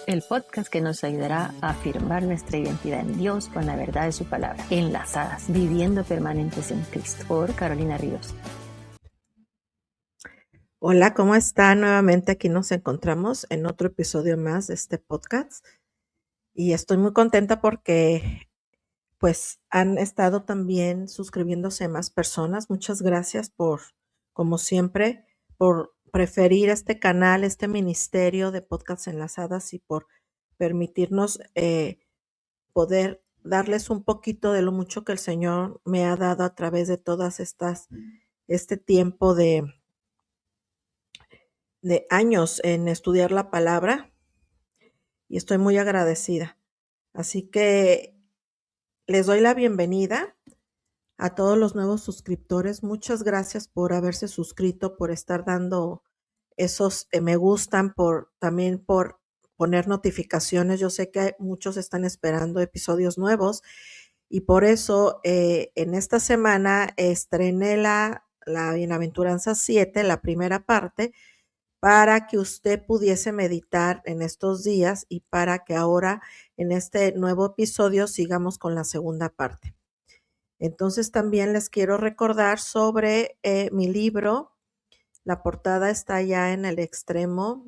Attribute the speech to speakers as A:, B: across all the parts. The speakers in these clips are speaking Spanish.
A: el podcast que nos ayudará a afirmar nuestra identidad en Dios con la verdad de su palabra. Enlazadas, viviendo permanentes en Cristo, por Carolina Ríos.
B: Hola, ¿cómo están? Nuevamente aquí nos encontramos en otro episodio más de este podcast y estoy muy contenta porque pues han estado también suscribiéndose más personas. Muchas gracias por, como siempre, por preferir este canal, este ministerio de podcasts enlazadas y por permitirnos poder darles un poquito de lo mucho que el Señor me ha dado a través de todas este tiempo de años en estudiar la palabra y estoy muy agradecida. Así que les doy la bienvenida a todos los nuevos suscriptores. Muchas gracias por haberse suscrito, por estar dando esos me gustan, también por poner notificaciones. Yo sé que muchos están esperando episodios nuevos y por eso en esta semana estrené la Bienaventuranza 7, la primera parte, para que usted pudiese meditar en estos días y para que ahora en este nuevo episodio sigamos con la segunda parte. Entonces también les quiero recordar sobre mi libro. La portada está ya en el extremo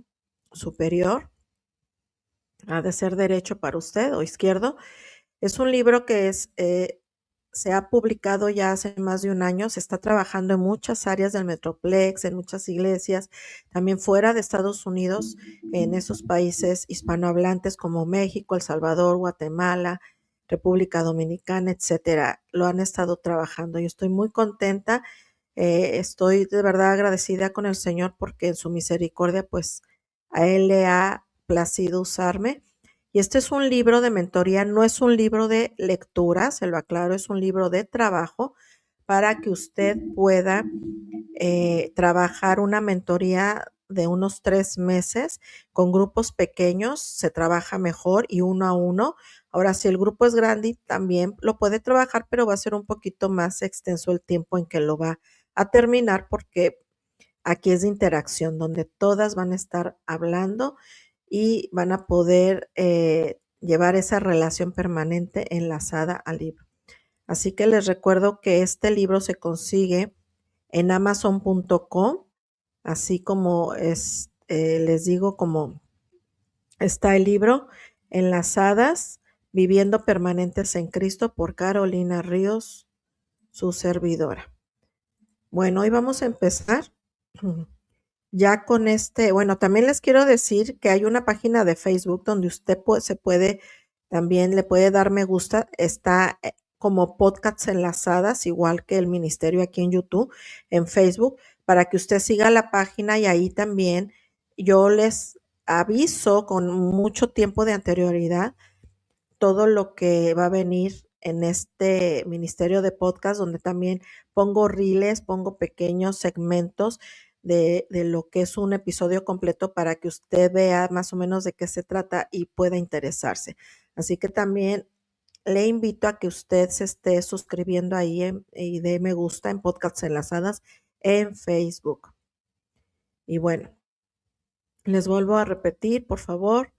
B: superior. Ha de ser derecho para usted o izquierdo. Es un libro que se ha publicado ya hace más de un año, se está trabajando en muchas áreas del Metroplex, en muchas iglesias, también fuera de Estados Unidos, en esos países hispanohablantes como México, El Salvador, Guatemala, República Dominicana, etcétera. Lo han estado trabajando y estoy muy contenta. Estoy de verdad agradecida con el Señor porque en su misericordia, pues a Él le ha placido usarme. Y este es un libro de mentoría, no es un libro de lectura, se lo aclaro, es un libro de trabajo para que usted pueda trabajar una mentoría de unos 3 meses con grupos pequeños, se trabaja mejor y uno a uno. Ahora, si el grupo es grande, también lo puede trabajar, pero va a ser un poquito más extenso el tiempo en que lo va a terminar porque aquí es de interacción, donde todas van a estar hablando y van a poder llevar esa relación permanente enlazada al libro. Así que les recuerdo que este libro se consigue en amazon.com, así como les digo, como está el libro, Enlazadas, Viviendo Permanentes en Cristo, por Carolina Ríos, su servidora. Bueno, hoy vamos a empezar ya con bueno, también les quiero decir que hay una página de Facebook donde usted también le puede dar me gusta, está como podcasts enlazadas, igual que el ministerio aquí en YouTube, en Facebook, para que usted siga la página y ahí también yo les aviso con mucho tiempo de anterioridad todo lo que va a venir en este ministerio de podcast, donde también pongo reels, pongo pequeños segmentos de lo que es un episodio completo para que usted vea más o menos de qué se trata y pueda interesarse. Así que también le invito a que usted se esté suscribiendo ahí y dé me gusta en Podcasts Enlazadas en Facebook. Y bueno, les vuelvo a repetir, por favor,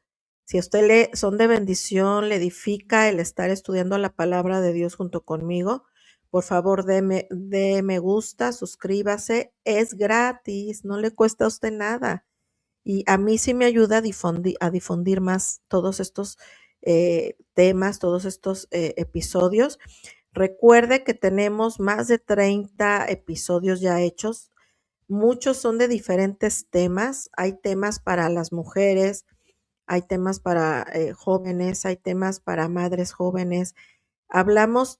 B: si a usted son de bendición, le edifica el estar estudiando la palabra de Dios junto conmigo, por favor, dé me gusta, suscríbase, es gratis, no le cuesta a usted nada. Y a mí sí me ayuda a difundir más todos estos temas, todos estos episodios. Recuerde que tenemos más de 30 episodios ya hechos. Muchos son de diferentes temas. Hay temas para las mujeres, hay temas para jóvenes, hay temas para madres jóvenes.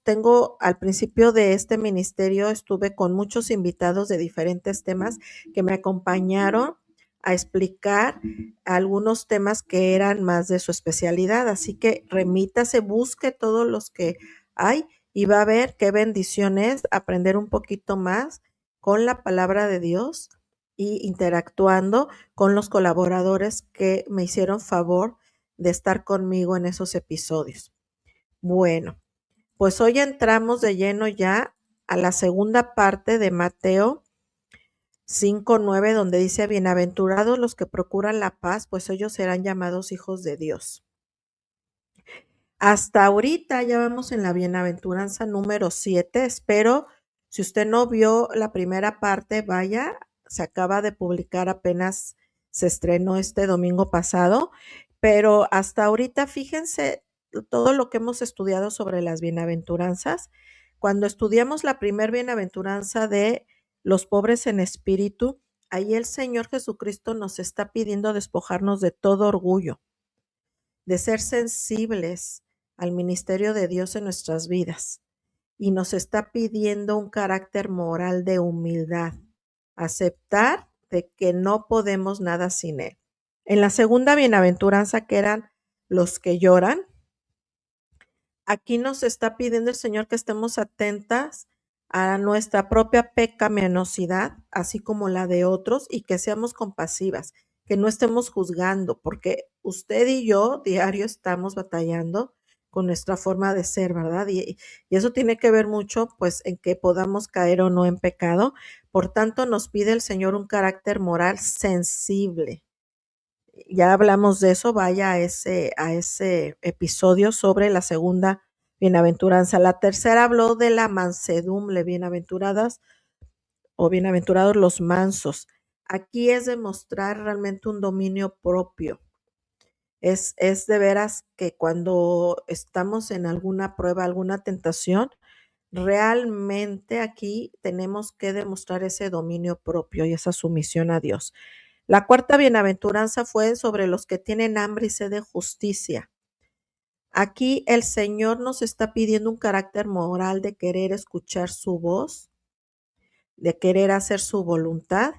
B: Tengo al principio de este ministerio, estuve con muchos invitados de diferentes temas que me acompañaron a explicar algunos temas que eran más de su especialidad. Así que remítase, busque todos los que hay y va a ver qué bendición es aprender un poquito más con la palabra de Dios y interactuando con los colaboradores que me hicieron favor de estar conmigo en esos episodios. Bueno, pues hoy entramos de lleno ya a la segunda parte de Mateo 5:9, donde dice: bienaventurados los que procuran la paz, pues ellos serán llamados hijos de Dios. Hasta ahorita ya vamos en la bienaventuranza número 7. Espero, si usted no vio la primera parte, vaya, se acaba de publicar, apenas se estrenó este domingo pasado, pero hasta ahorita fíjense todo lo que hemos estudiado sobre las bienaventuranzas. Cuando estudiamos la primer bienaventuranza de los pobres en espíritu, ahí el Señor Jesucristo nos está pidiendo despojarnos de todo orgullo, de ser sensibles al ministerio de Dios en nuestras vidas. Y nos está pidiendo un carácter moral de humildad, aceptar de que no podemos nada sin Él. En la segunda bienaventuranza, que eran los que lloran, aquí nos está pidiendo el Señor que estemos atentas a nuestra propia pecaminosidad, así como la de otros, y que seamos compasivas, que no estemos juzgando, porque usted y yo diario estamos batallando con nuestra forma de ser, ¿verdad? Y eso tiene que ver mucho, pues, en que podamos caer o no en pecado. Por tanto, nos pide el Señor un carácter moral sensible. Ya hablamos de eso, vaya a ese episodio sobre la segunda bienaventuranza. La tercera habló de la mansedumbre, bienaventuradas o bienaventurados los mansos. Aquí es demostrar realmente un dominio propio. Es de veras que cuando estamos en alguna prueba, alguna tentación, realmente aquí tenemos que demostrar ese dominio propio y esa sumisión a Dios. La cuarta bienaventuranza fue sobre los que tienen hambre y sed de justicia. Aquí el Señor nos está pidiendo un carácter moral de querer escuchar su voz, de querer hacer su voluntad,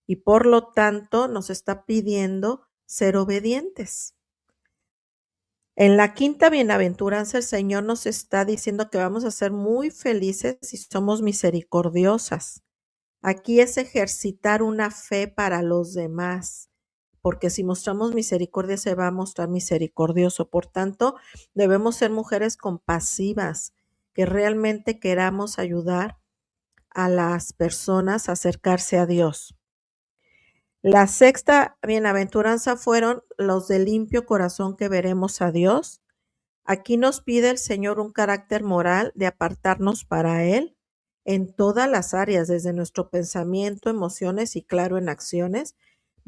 B: y por lo tanto nos está pidiendo ser obedientes. En la quinta bienaventuranza el Señor nos está diciendo que vamos a ser muy felices si somos misericordiosas. Aquí es ejercitar una fe para los demás, porque si mostramos misericordia se va a mostrar misericordioso. Por tanto, debemos ser mujeres compasivas, que realmente queramos ayudar a las personas a acercarse a Dios. La sexta bienaventuranza fueron los de limpio corazón, que veremos a Dios. Aquí nos pide el Señor un carácter moral de apartarnos para Él en todas las áreas, desde nuestro pensamiento, emociones y claro en acciones.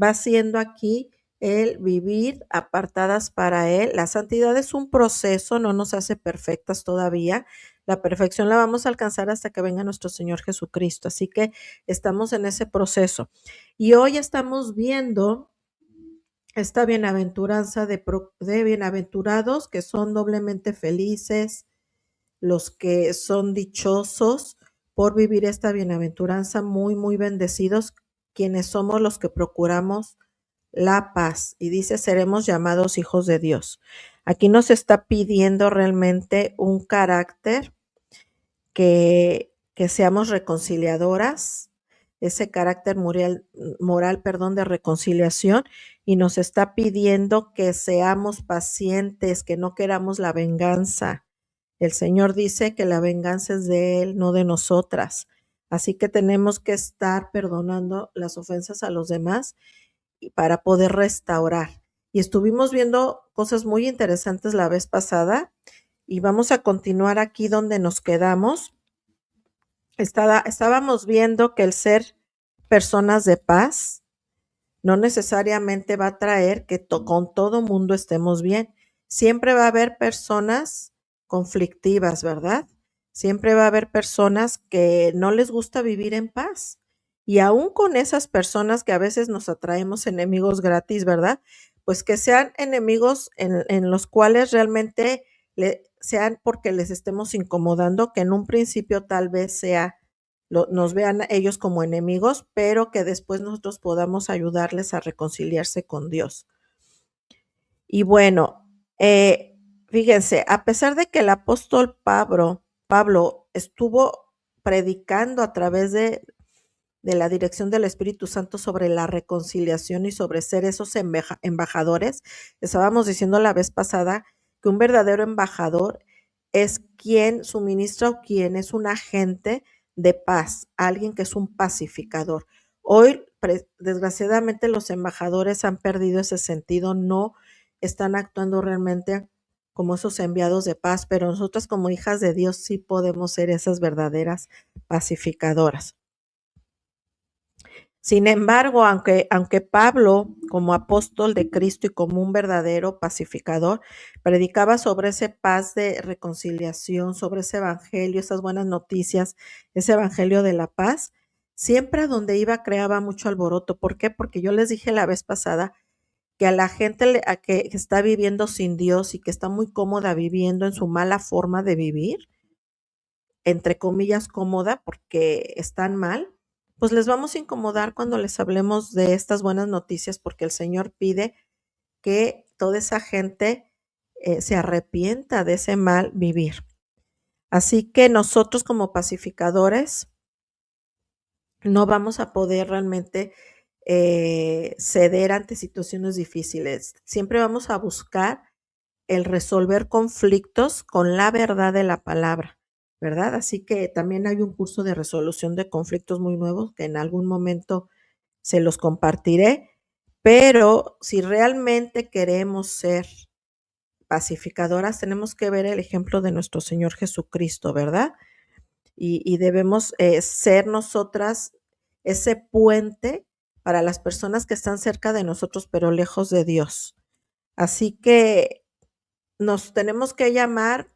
B: Va siendo aquí el vivir apartadas para Él. La santidad es un proceso, no nos hace perfectas todavía. La perfección la vamos a alcanzar hasta que venga nuestro Señor Jesucristo. Así que estamos en ese proceso. Y hoy estamos viendo esta bienaventuranza de bienaventurados que son doblemente felices, los que son dichosos por vivir esta bienaventuranza, muy, muy bendecidos, quienes somos los que procuramos la paz. Y dice, seremos llamados hijos de Dios. Aquí nos está pidiendo realmente un carácter que seamos reconciliadoras, ese carácter moral, de reconciliación, y nos está pidiendo que seamos pacientes, que no queramos la venganza. El Señor dice que la venganza es de Él, no de nosotras. Así que tenemos que estar perdonando las ofensas a los demás para poder restaurar. Y estuvimos viendo cosas muy interesantes la vez pasada y vamos a continuar aquí donde nos quedamos. Estábamos viendo que el ser personas de paz no necesariamente va a traer que con todo mundo estemos bien. Siempre va a haber personas conflictivas, ¿verdad? Siempre va a haber personas que no les gusta vivir en paz. Y aún con esas personas que a veces nos atraemos enemigos gratis, ¿verdad? Pues que sean enemigos en los cuales realmente sean porque les estemos incomodando, que en un principio tal vez nos vean ellos como enemigos, pero que después nosotros podamos ayudarles a reconciliarse con Dios. Y bueno, fíjense, a pesar de que el apóstol Pablo estuvo predicando a través de la dirección del Espíritu Santo sobre la reconciliación y sobre ser esos embajadores, estábamos diciendo la vez pasada que un verdadero embajador es quien suministra o quien es un agente de paz, alguien que es un pacificador. Hoy, desgraciadamente, los embajadores han perdido ese sentido, no están actuando realmente como esos enviados de paz, pero nosotras como hijas de Dios sí podemos ser esas verdaderas pacificadoras. Sin embargo, aunque Pablo, como apóstol de Cristo y como un verdadero pacificador, predicaba sobre ese paz de reconciliación, sobre ese evangelio, esas buenas noticias, ese evangelio de la paz, siempre a donde iba creaba mucho alboroto. ¿Por qué? Porque yo les dije la vez pasada que a la gente a que está viviendo sin Dios y que está muy cómoda viviendo en su mala forma de vivir, entre comillas cómoda porque están mal, pues les vamos a incomodar cuando les hablemos de estas buenas noticias, porque el Señor pide que toda esa gente se arrepienta de ese mal vivir. Así que nosotros como pacificadores no vamos a poder realmente ceder ante situaciones difíciles. Siempre vamos a buscar el resolver conflictos con la verdad de la palabra, ¿verdad? Así que también hay un curso de resolución de conflictos muy nuevos que en algún momento se los compartiré, pero si realmente queremos ser pacificadoras, tenemos que ver el ejemplo de nuestro Señor Jesucristo, ¿verdad? Y debemos ser nosotras ese puente para las personas que están cerca de nosotros, pero lejos de Dios. Así que nos tenemos que llamar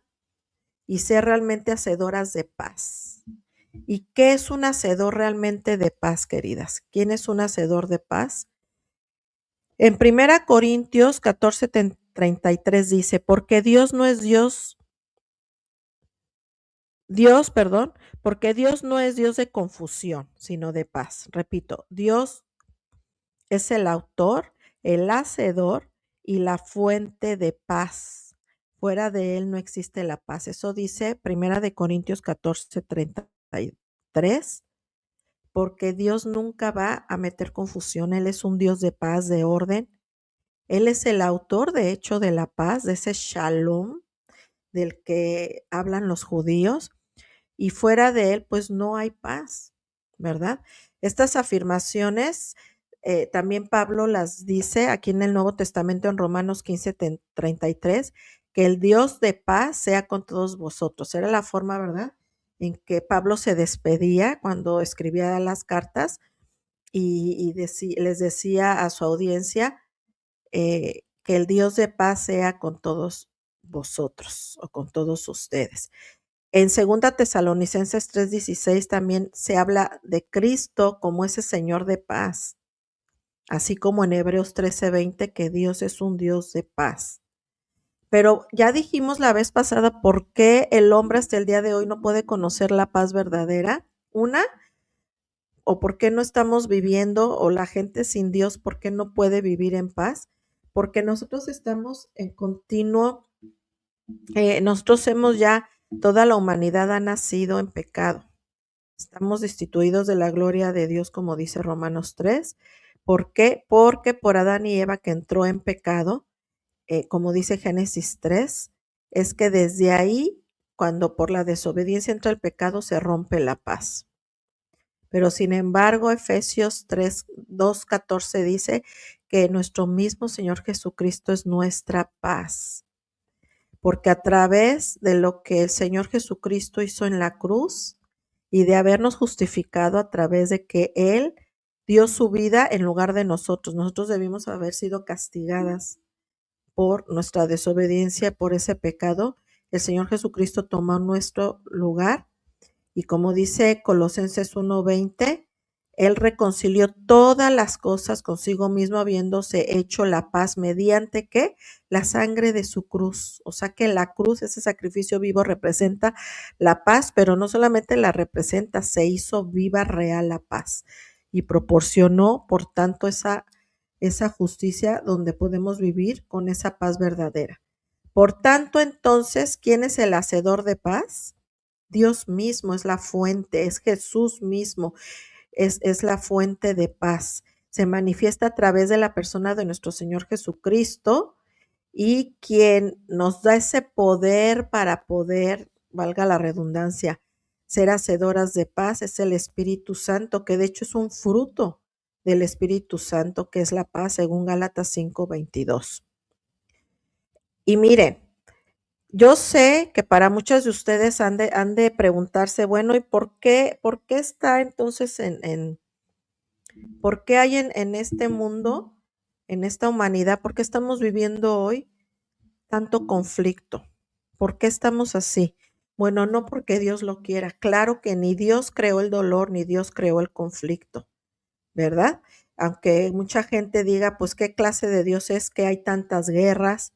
B: y ser realmente hacedoras de paz. ¿Y qué es un hacedor realmente de paz, queridas? ¿Quién es un hacedor de paz? En 1 Corintios 14:33 dice, porque Dios no es porque Dios no es Dios de confusión, sino de paz. Repito, Dios es el autor, el hacedor y la fuente de paz. Fuera de él no existe la paz. Eso dice 1 Corintios 14:33, porque Dios nunca va a meter confusión. Él es un Dios de paz, de orden. Él es el autor, de hecho, de la paz, de ese shalom del que hablan los judíos. Y fuera de él, pues no hay paz, ¿verdad? Estas afirmaciones también Pablo las dice aquí en el Nuevo Testamento en Romanos 15:33, que el Dios de paz sea con todos vosotros. Era la forma, ¿verdad?, en que Pablo se despedía cuando escribía las cartas y les decía a su audiencia que el Dios de paz sea con todos vosotros o con todos ustedes. En 2 Tesalonicenses 3:16 también se habla de Cristo como ese Señor de paz, así como en Hebreos 13:20 que Dios es un Dios de paz. Pero ya dijimos la vez pasada por qué el hombre hasta el día de hoy no puede conocer la paz verdadera. Una, o por qué no estamos viviendo, o la gente sin Dios, ¿por qué no puede vivir en paz? Porque nosotros estamos en continuo, nosotros hemos ya, toda la humanidad ha nacido en pecado. Estamos destituidos de la gloria de Dios, como dice Romanos 3. ¿Por qué? Porque por Adán y Eva que entró en pecado, como dice Génesis 3, es que desde ahí, cuando por la desobediencia entra el pecado, se rompe la paz. Pero sin embargo, Efesios 2:14 dice que nuestro mismo Señor Jesucristo es nuestra paz. Porque a través de lo que el Señor Jesucristo hizo en la cruz y de habernos justificado a través de que Él dio su vida en lugar de nosotros. Nosotros debimos haber sido castigadas por nuestra desobediencia, por ese pecado. El Señor Jesucristo tomó nuestro lugar y como dice Colosenses 1:20, Él reconcilió todas las cosas consigo mismo, habiéndose hecho la paz mediante ¿qué? La sangre de su cruz. O sea que la cruz, ese sacrificio vivo, representa la paz, pero no solamente la representa, se hizo viva, real la paz y proporcionó, por tanto, esa justicia donde podemos vivir con esa paz verdadera. Por tanto, entonces, ¿quién es el hacedor de paz? Dios mismo es la fuente, es Jesús mismo, es la fuente de paz. Se manifiesta a través de la persona de nuestro Señor Jesucristo y quien nos da ese poder para poder, valga la redundancia, ser hacedoras de paz, es el Espíritu Santo, que de hecho es un fruto del Espíritu Santo, que es la paz, según Gálatas 5:22. Y miren, yo sé que para muchos de ustedes han de preguntarse, bueno, ¿y por qué está entonces por qué hay en este mundo, en esta humanidad, por qué estamos viviendo hoy tanto conflicto? ¿Por qué estamos así? Bueno, no porque Dios lo quiera. Claro que ni Dios creó el dolor, ni Dios creó el conflicto, ¿verdad? Aunque mucha gente diga, pues, ¿qué clase de Dios es que hay tantas guerras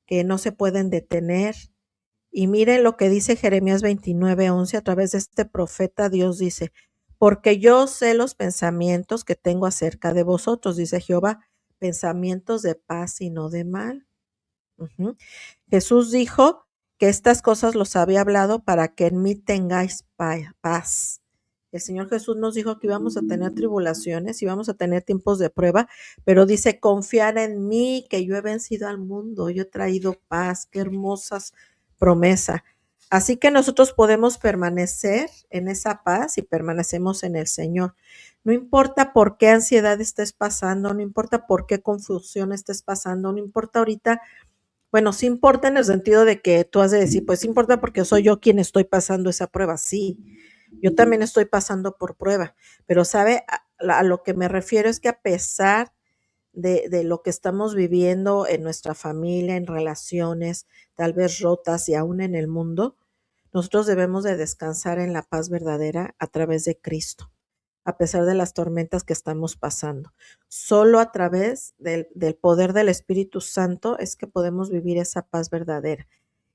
B: que no se pueden detener? Y miren lo que dice Jeremías 29:11 a través de este profeta. Dios dice, porque yo sé los pensamientos que tengo acerca de vosotros, dice Jehová, pensamientos de paz y no de mal. Ujú. Jesús dijo que estas cosas los había hablado para que en mí tengáis paz. El Señor Jesús nos dijo que íbamos a tener tribulaciones, íbamos a tener tiempos de prueba, pero dice, confiar en mí, que yo he vencido al mundo, yo he traído paz, qué hermosas promesas. Así que nosotros podemos permanecer en esa paz y permanecemos en el Señor. No importa por qué ansiedad estés pasando, no importa por qué confusión estés pasando, no importa ahorita. Bueno, sí importa en el sentido de que tú has de decir, pues sí importa porque soy yo quien estoy pasando esa prueba. Sí, yo también estoy pasando por prueba, pero sabe, a lo que me refiero es que a pesar de lo que estamos viviendo en nuestra familia, en relaciones, tal vez rotas y aún en el mundo, nosotros debemos de descansar en la paz verdadera a través de Cristo, a pesar de las tormentas que estamos pasando. Solo a través del poder del Espíritu Santo es que podemos vivir esa paz verdadera.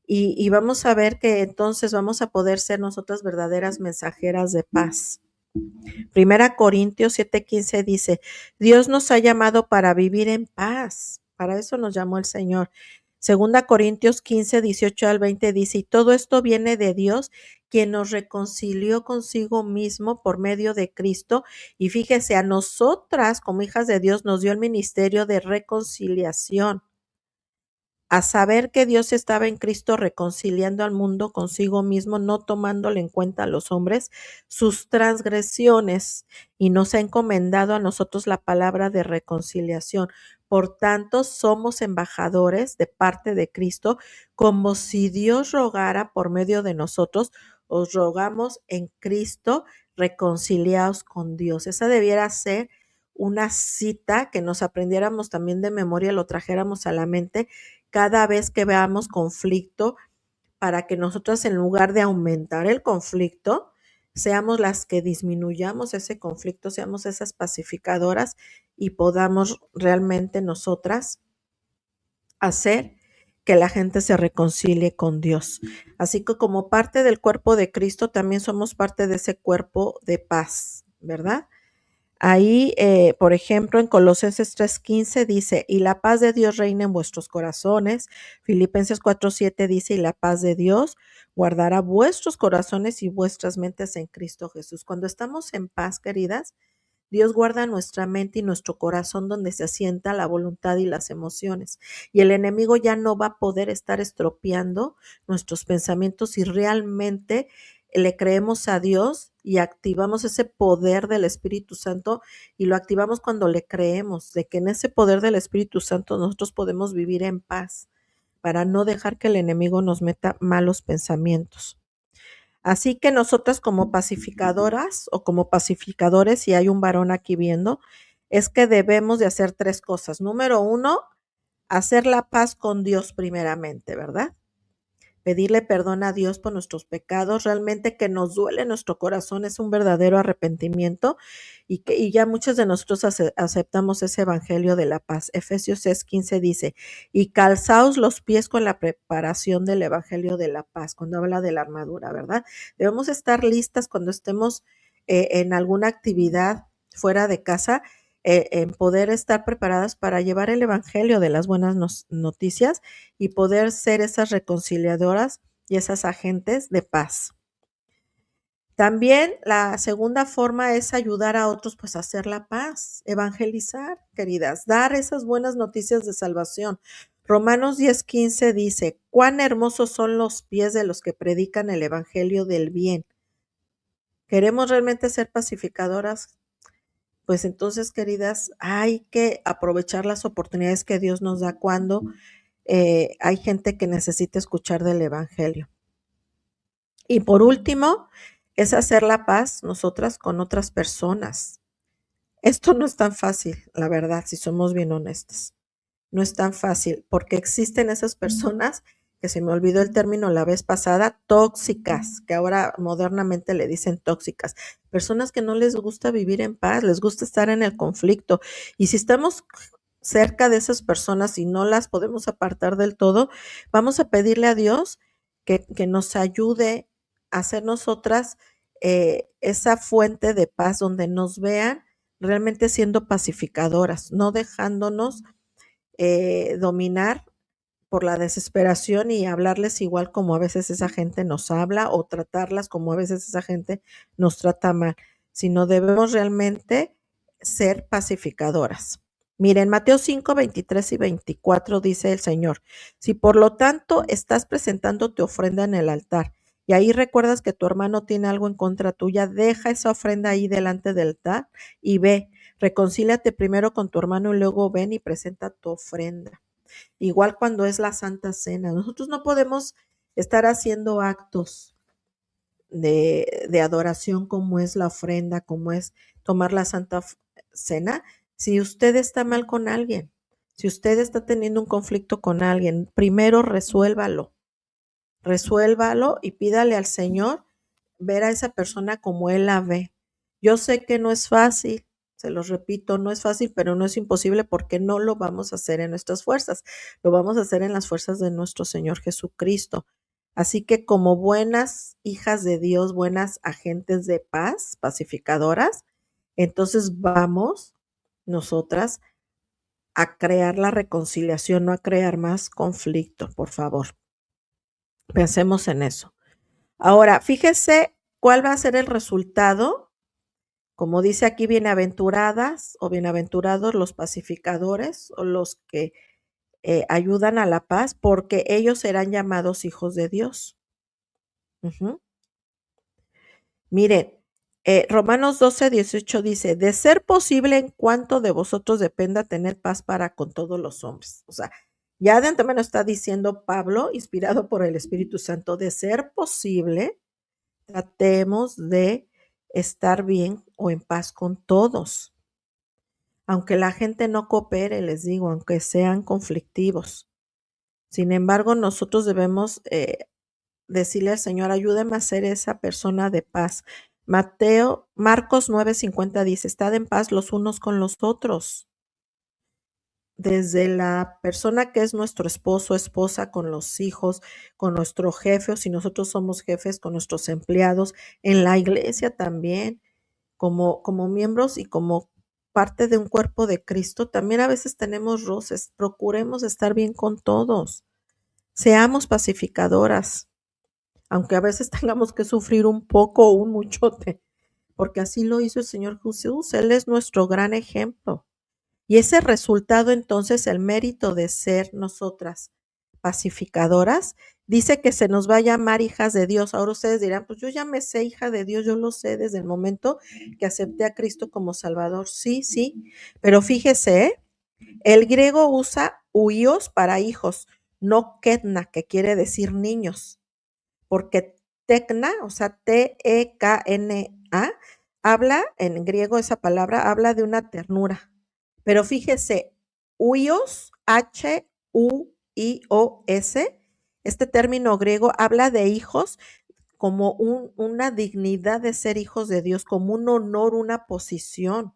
B: Y vamos a ver que entonces vamos a poder ser nosotras verdaderas mensajeras de paz. Primera Corintios 7:15 dice, Dios nos ha llamado para vivir en paz. Para eso nos llamó el Señor. Segunda Corintios 15:18-20 dice, y todo esto viene de Dios, quien nos reconcilió consigo mismo por medio de Cristo. Y fíjese, a nosotras como hijas de Dios nos dio el ministerio de reconciliación, a saber que Dios estaba en Cristo reconciliando al mundo consigo mismo, no tomándole en cuenta a los hombres sus transgresiones, y nos ha encomendado a nosotros la palabra de reconciliación. Por tanto, somos embajadores de parte de Cristo, como si Dios rogara por medio de nosotros. Os rogamos en Cristo, reconciliaos con Dios. Esa debiera ser una cita que nos aprendiéramos también de memoria, lo trajéramos a la mente cada vez que veamos conflicto, para que nosotros, en lugar de aumentar el conflicto, seamos las que disminuyamos ese conflicto, seamos esas pacificadoras y podamos realmente nosotras hacer que la gente se reconcilie con Dios. Así que como parte del cuerpo de Cristo, también somos parte de ese cuerpo de paz, ¿verdad? Ahí, por ejemplo, en Colosenses 3:15 dice, y la paz de Dios reina en vuestros corazones. Filipenses 4:7 dice, y la paz de Dios guardará vuestros corazones y vuestras mentes en Cristo Jesús. Cuando estamos en paz, queridas, Dios guarda nuestra mente y nuestro corazón, donde se asienta la voluntad y las emociones. Y el enemigo ya no va a poder estar estropeando nuestros pensamientos si realmente le creemos a Dios y activamos ese poder del Espíritu Santo, y lo activamos cuando le creemos, de que en ese poder del Espíritu Santo nosotros podemos vivir en paz, para no dejar que el enemigo nos meta malos pensamientos. Así que nosotras como pacificadoras o como pacificadores, si hay un varón aquí viendo, es que debemos de hacer 3 cosas. Número 1, hacer la paz con Dios primeramente, ¿verdad? Pedirle perdón a Dios por nuestros pecados, realmente que nos duele nuestro corazón, es un verdadero arrepentimiento, y ya muchos de nosotros aceptamos ese evangelio de la paz. Efesios 6:15 dice, y calzaos los pies con la preparación del evangelio de la paz, cuando habla de la armadura, ¿verdad? Debemos estar listas cuando estemos en alguna actividad fuera de casa, en poder estar preparadas para llevar el evangelio de las buenas noticias y poder ser esas reconciliadoras y esas agentes de paz. También la segunda forma es ayudar a otros, pues, a hacer la paz, evangelizar, queridas, dar esas buenas noticias de salvación. Romanos 10:15 dice, cuán hermosos son los pies de los que predican el evangelio del bien. ¿Queremos realmente ser pacificadoras? Pues entonces, queridas, hay que aprovechar las oportunidades que Dios nos da cuando hay gente que necesita escuchar del Evangelio. Y por último, es hacer la paz nosotras con otras personas. Esto no es tan fácil, la verdad, si somos bien honestas. No es tan fácil porque existen esas personas que se me olvidó el término la vez pasada, tóxicas, que ahora modernamente le dicen tóxicas. Personas que no les gusta vivir en paz, les gusta estar en el conflicto. Y si estamos cerca de esas personas y no las podemos apartar del todo, vamos a pedirle a Dios que nos ayude a ser nosotras esa fuente de paz donde nos vean realmente siendo pacificadoras, no dejándonos dominar por la desesperación y hablarles igual como a veces esa gente nos habla o tratarlas como a veces esa gente nos trata mal, sino debemos realmente ser pacificadoras. Miren, Mateo 5, 23 y 24 dice el Señor, si por lo tanto estás presentando tu ofrenda en el altar y ahí recuerdas que tu hermano tiene algo en contra tuya, deja esa ofrenda ahí delante del altar y ve, reconcíliate primero con tu hermano y luego ven y presenta tu ofrenda. Igual cuando es la Santa Cena, nosotros no podemos estar haciendo actos de adoración como es la ofrenda, como es tomar la Santa Cena, si usted está mal con alguien, si usted está teniendo un conflicto con alguien, primero resuélvalo y pídale al Señor ver a esa persona como Él la ve. Yo sé que no es fácil, se los repito, no es fácil, pero no es imposible porque no lo vamos a hacer en nuestras fuerzas, lo vamos a hacer en las fuerzas de nuestro Señor Jesucristo. Así que como buenas hijas de Dios, buenas agentes de paz, pacificadoras, entonces vamos nosotras a crear la reconciliación, no a crear más conflicto, por favor. Pensemos en eso. Ahora, fíjese cuál va a ser el resultado. Como dice aquí, bienaventuradas o bienaventurados los pacificadores o los que ayudan a la paz, porque ellos serán llamados hijos de Dios. Miren, Romanos 12, 18 dice, de ser posible en cuanto de vosotros dependa tener paz para con todos los hombres. O sea, ya de antemano está diciendo Pablo, inspirado por el Espíritu Santo, de ser posible, tratemos de estar bien o en paz con todos. Aunque la gente no coopere, les digo, aunque sean conflictivos. Sin embargo, nosotros debemos decirle al Señor, ayúdeme a ser esa persona de paz. Marcos 9:50 dice, estad en paz los unos con los otros. Desde la persona que es nuestro esposo, esposa, con los hijos, con nuestro jefe, o si nosotros somos jefes, con nuestros empleados, en la iglesia también, como miembros y como parte de un cuerpo de Cristo, también a veces tenemos roces. Procuremos estar bien con todos. Seamos pacificadoras, aunque a veces tengamos que sufrir un poco o un muchote, porque así lo hizo el Señor Jesús. Él es nuestro gran ejemplo. Y ese resultado, entonces, el mérito de ser nosotras pacificadoras, dice que se nos va a llamar hijas de Dios. Ahora ustedes dirán, pues yo ya me sé hija de Dios, yo lo sé desde el momento que acepté a Cristo como Salvador. Sí, sí, pero fíjese, el griego usa huios para hijos, no ketna, que quiere decir niños, porque tecna, o sea, Tekna, habla en griego, esa palabra habla de una ternura. Pero fíjese, huios, Huios, este término griego habla de hijos como una dignidad de ser hijos de Dios, como un honor, una posición.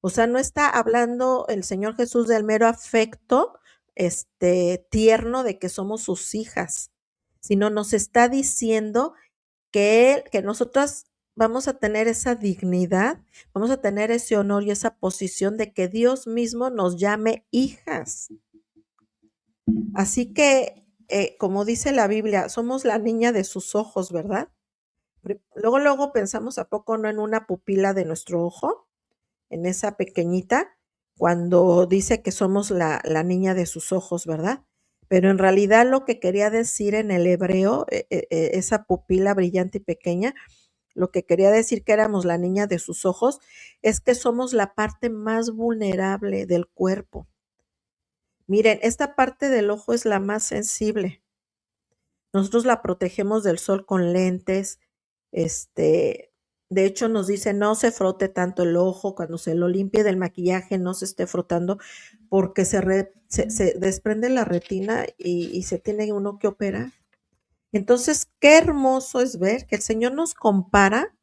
B: O sea, no está hablando el Señor Jesús del mero afecto tierno de que somos sus hijas, sino nos está diciendo que nosotras vamos a tener esa dignidad, vamos a tener ese honor y esa posición de que Dios mismo nos llame hijas. Así que, como dice la Biblia, somos la niña de sus ojos, ¿verdad? Luego pensamos, ¿a poco no en una pupila de nuestro ojo? En esa pequeñita, cuando dice que somos la niña de sus ojos, ¿verdad? Pero en realidad lo que quería decir en el hebreo, esa pupila brillante y pequeña, lo que quería decir que éramos la niña de sus ojos, es que somos la parte más vulnerable del cuerpo. Miren, esta parte del ojo es la más sensible. Nosotros la protegemos del sol con lentes. De hecho, nos dice no se frote tanto el ojo, cuando se lo limpie del maquillaje, no se esté frotando, porque se desprende la retina y se tiene uno que operar. Entonces, qué hermoso es ver que el Señor nos compara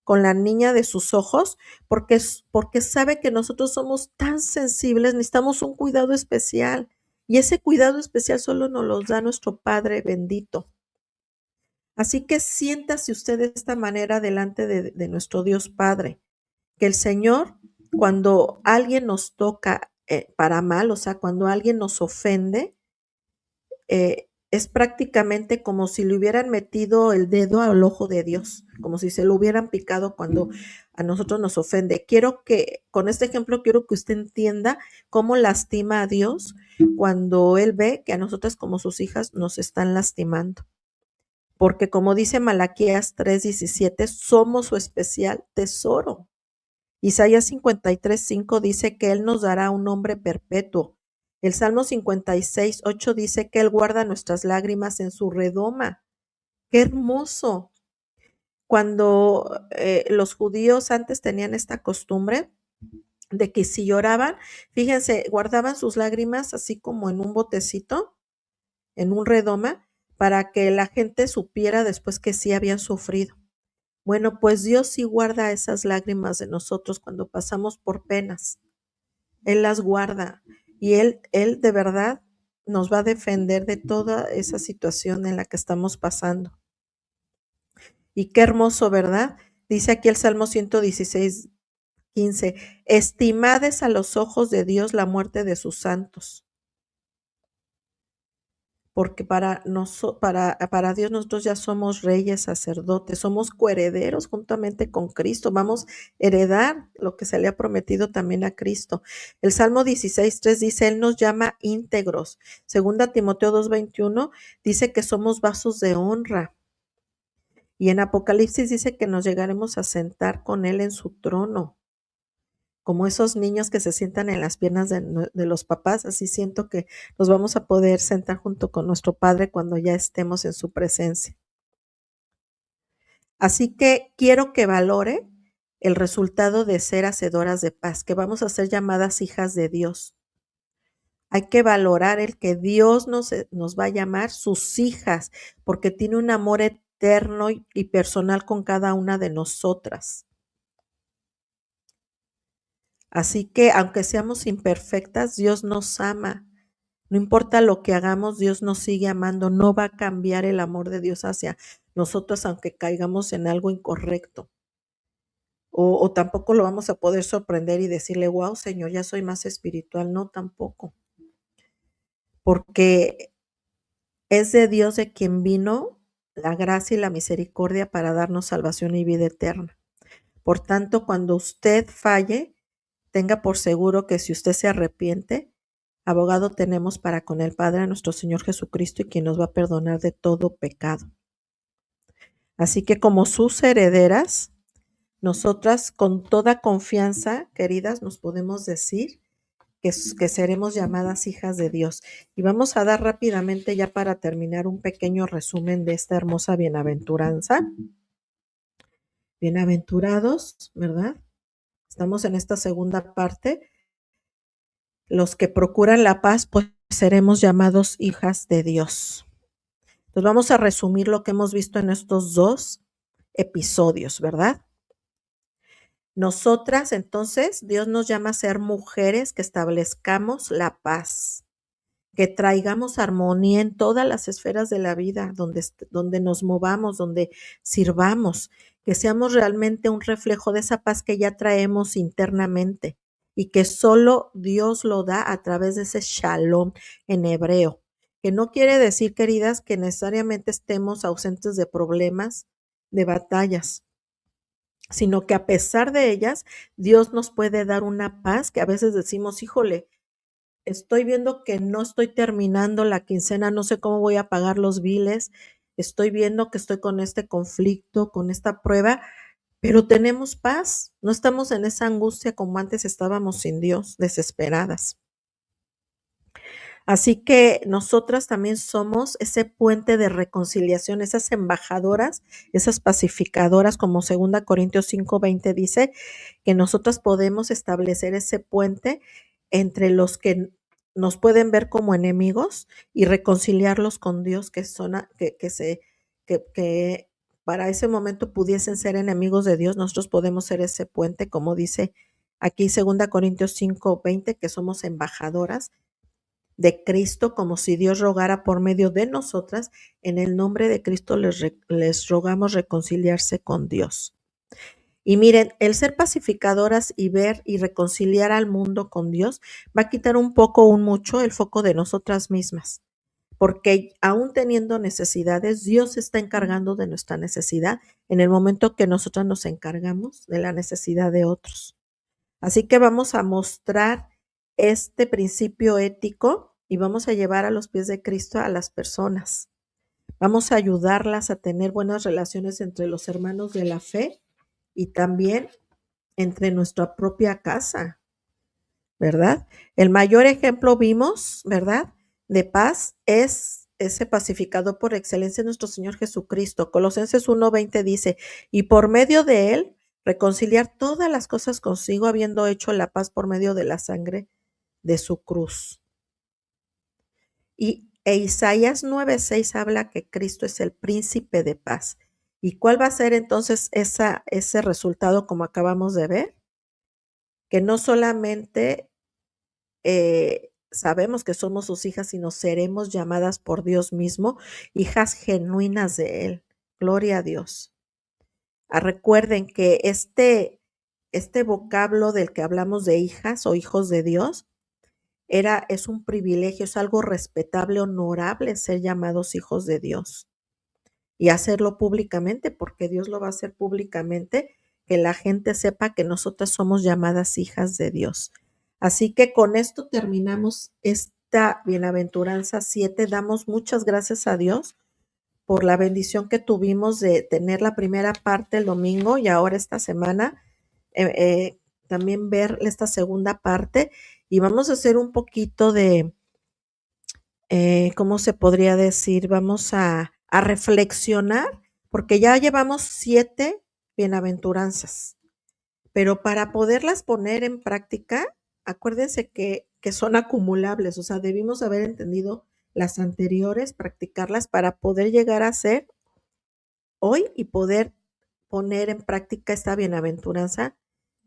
B: con la niña de sus ojos, porque sabe que nosotros somos tan sensibles, necesitamos un cuidado especial. Y ese cuidado especial solo nos lo da nuestro Padre bendito. Así que siéntase usted de esta manera delante de nuestro Dios Padre, que el Señor, cuando alguien nos toca para mal, o sea, cuando alguien nos ofende, es prácticamente como si le hubieran metido el dedo al ojo de Dios, como si se lo hubieran picado cuando a nosotros nos ofende. Con este ejemplo, quiero que usted entienda cómo lastima a Dios cuando Él ve que a nosotras como sus hijas nos están lastimando. Porque como dice Malaquías 3:17, somos su especial tesoro. Isaías 53:5 dice que Él nos dará un nombre perpetuo. El Salmo 56:8 dice que Él guarda nuestras lágrimas en su redoma. ¡Qué hermoso! Cuando los judíos antes tenían esta costumbre de que si lloraban, fíjense, guardaban sus lágrimas así como en un botecito, en un redoma, para que la gente supiera después que sí habían sufrido. Bueno, pues Dios sí guarda esas lágrimas de nosotros cuando pasamos por penas. Él las guarda y Él de verdad nos va a defender de toda esa situación en la que estamos pasando. Y qué hermoso, ¿verdad? Dice aquí el Salmo 116:15, estimad es a los ojos de Dios la muerte de sus santos. Porque para Dios nosotros ya somos reyes, sacerdotes, somos coherederos juntamente con Cristo, vamos a heredar lo que se le ha prometido también a Cristo. El Salmo 16:3 dice, Él nos llama íntegros. Segunda Timoteo 2:21 dice que somos vasos de honra. Y en Apocalipsis dice que nos llegaremos a sentar con Él en su trono. Como esos niños que se sientan en las piernas de los papás, así siento que nos vamos a poder sentar junto con nuestro Padre cuando ya estemos en su presencia. Así que quiero que valore el resultado de ser hacedoras de paz, que vamos a ser llamadas hijas de Dios. Hay que valorar el que Dios nos va a llamar sus hijas, porque tiene un amor eterno y personal con cada una de nosotras. Así que aunque seamos imperfectas, Dios nos ama. No importa lo que hagamos, Dios nos sigue amando. No va a cambiar el amor de Dios hacia nosotros aunque caigamos en algo incorrecto. O tampoco lo vamos a poder sorprender y decirle, wow, Señor, ya soy más espiritual. No, tampoco. Porque es de Dios de quien vino la gracia y la misericordia para darnos salvación y vida eterna. Por tanto, cuando usted falle, tenga por seguro que si usted se arrepiente, abogado tenemos para con el Padre a nuestro Señor Jesucristo y quien nos va a perdonar de todo pecado. Así que como sus herederas, nosotras con toda confianza, queridas, nos podemos decir que seremos llamadas hijas de Dios. Y vamos a dar rápidamente ya para terminar un pequeño resumen de esta hermosa bienaventuranza. Bienaventurados, ¿verdad? Estamos en esta segunda parte. Los que procuran la paz, pues seremos llamados hijas de Dios. Entonces vamos a resumir lo que hemos visto en estos dos episodios, ¿verdad? Nosotras, entonces, Dios nos llama a ser mujeres que establezcamos la paz, que traigamos armonía en todas las esferas de la vida, donde nos movamos, donde sirvamos, que seamos realmente un reflejo de esa paz que ya traemos internamente y que solo Dios lo da a través de ese shalom en hebreo, que no quiere decir, queridas, que necesariamente estemos ausentes de problemas, de batallas, sino que a pesar de ellas, Dios nos puede dar una paz que a veces decimos, híjole, estoy viendo que no estoy terminando la quincena, no sé cómo voy a pagar los biles, estoy viendo que estoy con este conflicto, con esta prueba, pero tenemos paz. No estamos en esa angustia como antes estábamos sin Dios, desesperadas. Así que nosotras también somos ese puente de reconciliación, esas embajadoras, esas pacificadoras, como 2 Corintios 5:20 dice, que nosotras podemos establecer ese puente entre los que nos pueden ver como enemigos y reconciliarlos con Dios, que para ese momento pudiesen ser enemigos de Dios. Nosotros podemos ser ese puente, como dice aquí 2 Corintios 5:20, que somos embajadoras de Cristo, como si Dios rogara por medio de nosotras. En el nombre de Cristo les rogamos reconciliarse con Dios. Y miren, el ser pacificadoras y ver y reconciliar al mundo con Dios va a quitar un poco, un mucho, el foco de nosotras mismas, porque aún teniendo necesidades, Dios se está encargando de nuestra necesidad en el momento que nosotras nos encargamos de la necesidad de otros. Así que vamos a mostrar este principio ético y vamos a llevar a los pies de Cristo a las personas. Vamos a ayudarlas a tener buenas relaciones entre los hermanos de la fe y también entre nuestra propia casa, ¿verdad? El mayor ejemplo vimos, ¿verdad?, de paz es ese pacificador por excelencia, nuestro Señor Jesucristo. Colosenses 1:20 dice, y por medio de él reconciliar todas las cosas consigo, habiendo hecho la paz por medio de la sangre de su cruz. Isaías 9:6 habla que Cristo es el príncipe de paz. ¿Y cuál va a ser entonces ese resultado, como acabamos de ver? Que no solamente sabemos que somos sus hijas, sino seremos llamadas por Dios mismo hijas genuinas de Él. Gloria a Dios. Recuerden que este vocablo del que hablamos de hijas o hijos de Dios es un privilegio, es algo respetable, honorable ser llamados hijos de Dios y hacerlo públicamente, porque Dios lo va a hacer públicamente, que la gente sepa que nosotras somos llamadas hijas de Dios. Así que con esto terminamos esta bienaventuranza 7. Damos muchas gracias a Dios por la bendición que tuvimos de tener la primera parte el domingo y ahora esta semana también ver esta segunda parte, y vamos a hacer un poquito de, ¿cómo se podría decir? Vamos a reflexionar, porque ya llevamos 7 bienaventuranzas, pero para poderlas poner en práctica, acuérdense que son acumulables, o sea, debimos haber entendido las anteriores, practicarlas para poder llegar a ser hoy y poder poner en práctica esta bienaventuranza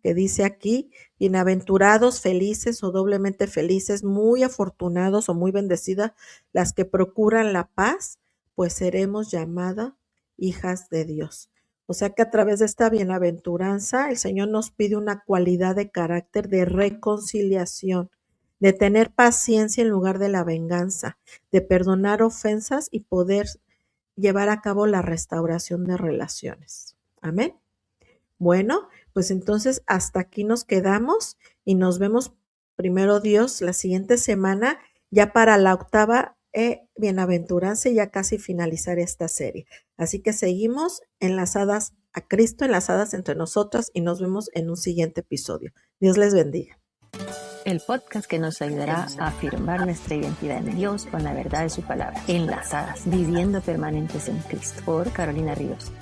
B: que dice aquí, bienaventurados, felices o doblemente felices, muy afortunados o muy bendecidas las que procuran la paz, pues seremos llamadas hijas de Dios. O sea que a través de esta bienaventuranza el Señor nos pide una cualidad de carácter de reconciliación, de tener paciencia en lugar de la venganza, de perdonar ofensas y poder llevar a cabo la restauración de relaciones. Amén. Bueno, pues entonces hasta aquí nos quedamos y nos vemos, primero Dios, la siguiente semana, ya para la octava bienaventuranza y ya casi finalizar esta serie. Así que seguimos enlazadas a Cristo, enlazadas entre nosotras, y nos vemos en un siguiente episodio. Dios les bendiga.
A: El podcast que nos ayudará a afirmar nuestra identidad en Dios con la verdad de su palabra. Enlazadas, viviendo permanentes en Cristo. Por Carolina Ríos.